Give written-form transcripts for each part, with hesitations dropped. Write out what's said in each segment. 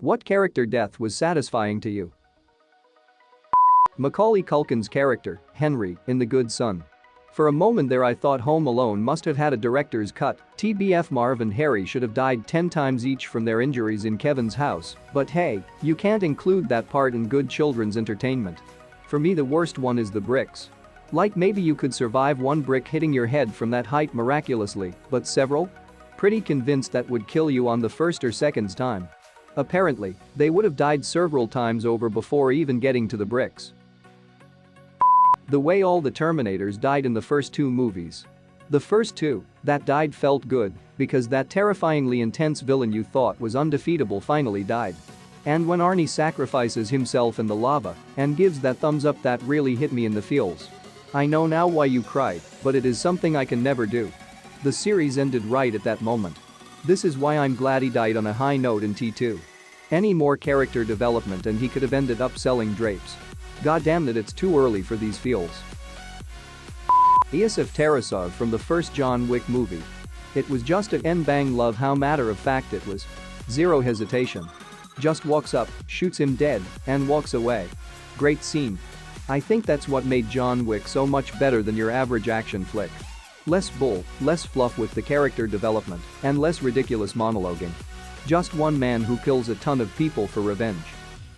What character death was satisfying to you? Macaulay Culkin's character, Henry, in The Good Son. For a moment there I thought Home Alone must have had a director's cut, TBF Marv and Harry should have died 10 times each from their injuries in Kevin's house, but hey, you can't include that part in good children's entertainment. For me the worst one is the bricks. Like maybe you could survive one brick hitting your head from that height miraculously, but several? Pretty convinced that would kill you on the first or second time. Apparently, they would have died several times over before even getting to the bricks. The way all the Terminators died in the first two movies. The first two that died felt good because that terrifyingly intense villain you thought was undefeatable finally died. And when Arnie sacrifices himself in the lava and gives that thumbs up, that really hit me in the feels. I know now why you cried, but it is something I can never do. The series ended right at that moment. This is why I'm glad he died on a high note in T2. Any more character development and he could have ended up selling drapes. God damn it, it's too early for these feels. Iosif Tarasov from the first John Wick movie. It was just a n-bang love how matter of fact it was. Zero hesitation. Just walks up, shoots him dead, and walks away. Great scene. I think that's what made John Wick so much better than your average action flick. Less bull, less fluff with the character development, and less ridiculous monologuing. Just one man who kills a ton of people for revenge.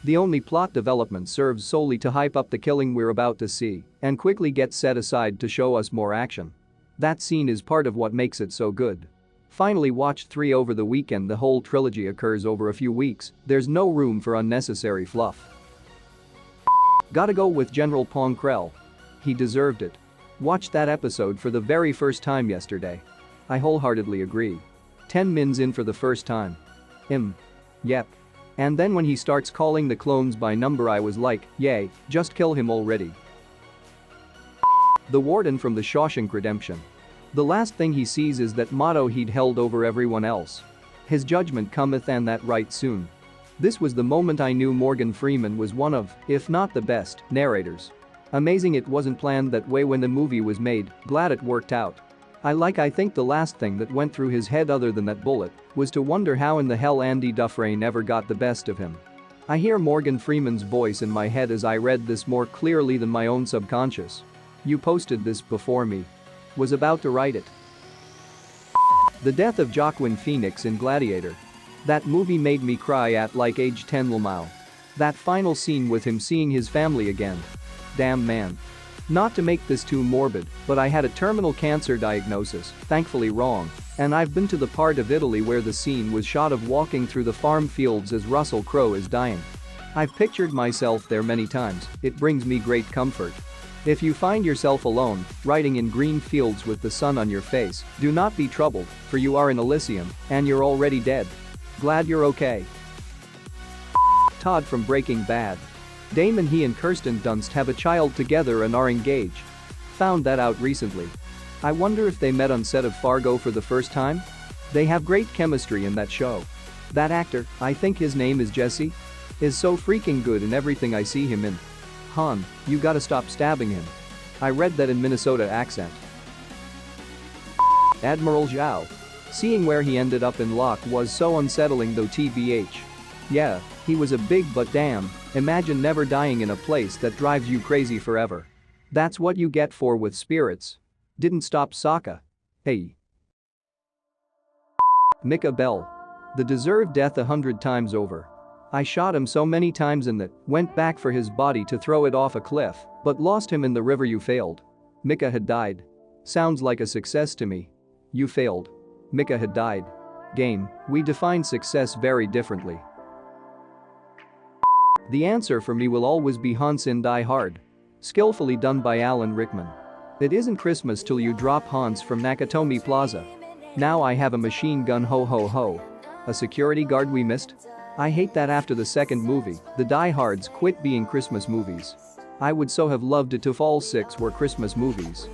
The only plot development serves solely to hype up the killing we're about to see and quickly gets set aside to show us more action. That scene is part of what makes it so good. Finally watched 3 over the weekend. The whole trilogy occurs over a few weeks, there's no room for unnecessary fluff. Gotta go with General Ponkrell. He deserved it. Watched that episode for the very first time yesterday. I wholeheartedly agree. 10 mins in for the first time. Yep. And then when he starts calling the clones by number I was like, yay, just kill him already. The Warden from the Shawshank Redemption. The last thing he sees is that motto he'd held over everyone else. His judgment cometh, and that right soon. This was the moment I knew Morgan Freeman was one of, if not the best, narrators. Amazing it wasn't planned that way when the movie was made, glad it worked out. I think the last thing that went through his head other than that bullet was to wonder how in the hell Andy Dufresne ever got the best of him. I hear Morgan Freeman's voice in my head as I read this more clearly than my own subconscious. You posted this before me. Was about to write it. The death of Joaquin Phoenix in Gladiator. That movie made me cry at like age 10 Lamau. That final scene with him seeing his family again. Damn man. Not to make this too morbid, but I had a terminal cancer diagnosis, thankfully wrong, and I've been to the part of Italy where the scene was shot of walking through the farm fields as Russell Crowe is dying. I've pictured myself there many times, it brings me great comfort. If you find yourself alone, riding in green fields with the sun on your face, do not be troubled, for you are in Elysium, and you're already dead. Glad you're okay. Todd from Breaking Bad. Damon, he and Kirsten Dunst have a child together and are engaged. Found that out recently. I wonder if they met on set of Fargo for the first time? They have great chemistry in that show. That actor, I think his name is Jesse, is so freaking good in everything I see him in. Han, you gotta stop stabbing him. I read that in Minnesota accent. Admiral Zhao. Seeing where he ended up in Locke was so unsettling though tbh. Yeah, he was a big but damn, imagine never dying in a place that drives you crazy forever. That's what you get for with spirits. Didn't stop Sokka. Hey. Micah Bell. The deserved death 100 times over. I shot him so many times in that, went back for his body to throw it off a cliff, but lost him in the river. You failed. Micah had died. Sounds like a success to me. You failed. Micah had died. Game, we define success very differently. The answer for me will always be Hans in Die Hard. Skillfully done by Alan Rickman. It isn't Christmas till you drop Hans from Nakatomi Plaza. Now I have a machine gun, ho ho ho. A security guard we missed? I hate that after the second movie, the Die Hards quit being Christmas movies. I would so have loved it if all 6 were Christmas movies.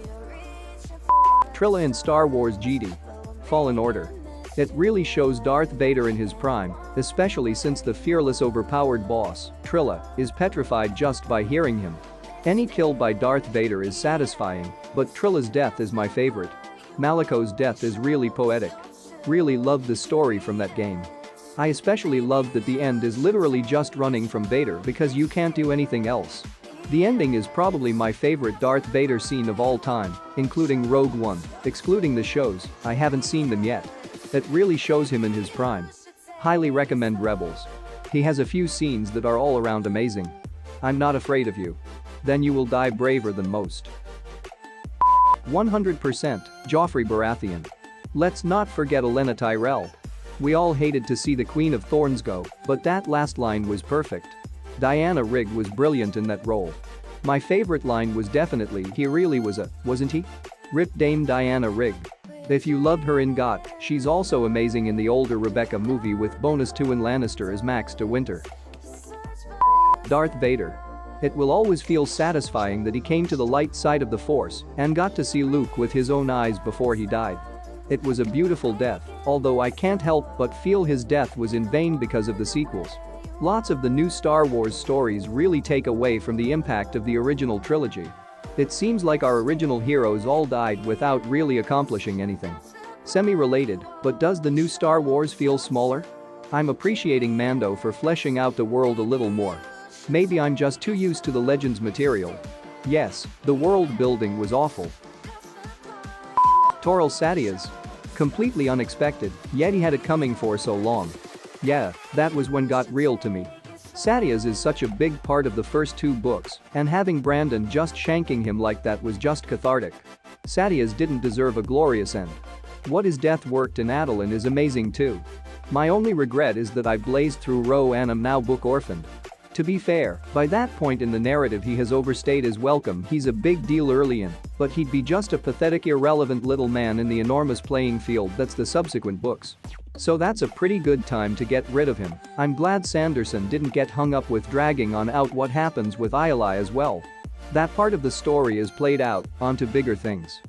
Trilla in Star Wars Jedi. Fallen Order. It really shows Darth Vader in his prime, especially since the fearless overpowered boss, Trilla, is petrified just by hearing him. Any kill by Darth Vader is satisfying, but Trilla's death is my favorite. Maliko's death is really poetic. Really love the story from that game. I especially loved that the end is literally just running from Vader because you can't do anything else. The ending is probably my favorite Darth Vader scene of all time, including Rogue One, excluding the shows, I haven't seen them yet. It really shows him in his prime. Highly recommend Rebels. He has a few scenes that are all around amazing. I'm not afraid of you. Then you will die braver than most. 100% Joffrey Baratheon. Let's not forget Olenna Tyrell. We all hated to see the Queen of Thorns go, but that last line was perfect. Diana Rigg was brilliant in that role. My favorite line was definitely "he really was a, wasn't he?" Rip Dame Diana Rigg. If you loved her in GOT, she's also amazing in the older Rebecca movie with bonus Tywin Lannister as Max de Winter. Darth Vader. It will always feel satisfying that he came to the light side of the Force and got to see Luke with his own eyes before he died. It was a beautiful death, although I can't help but feel his death was in vain because of the sequels. Lots of the new Star Wars stories really take away from the impact of the original trilogy. It seems like our original heroes all died without really accomplishing anything. Semi-related, but does the new Star Wars feel smaller? I'm appreciating Mando for fleshing out the world a little more. Maybe I'm just too used to the Legends material. Yes, the world building was awful. Toril Sadias. Completely unexpected, yet he had it coming for so long. Yeah, that was when got real to me. Sadias is such a big part of the first two books, and having Brandon just shanking him like that was just cathartic. Sadias didn't deserve a glorious end. What his death worked in Adolin is amazing too. My only regret is that I blazed through Roe and am now book orphaned. To be fair, by that point in the narrative he has overstayed his welcome. He's a big deal early in, but he'd be just a pathetic irrelevant little man in the enormous playing field that's the subsequent books. So that's a pretty good time to get rid of him. I'm glad Sanderson didn't get hung up with dragging on out what happens with Iali as well. That part of the story is played out onto bigger things.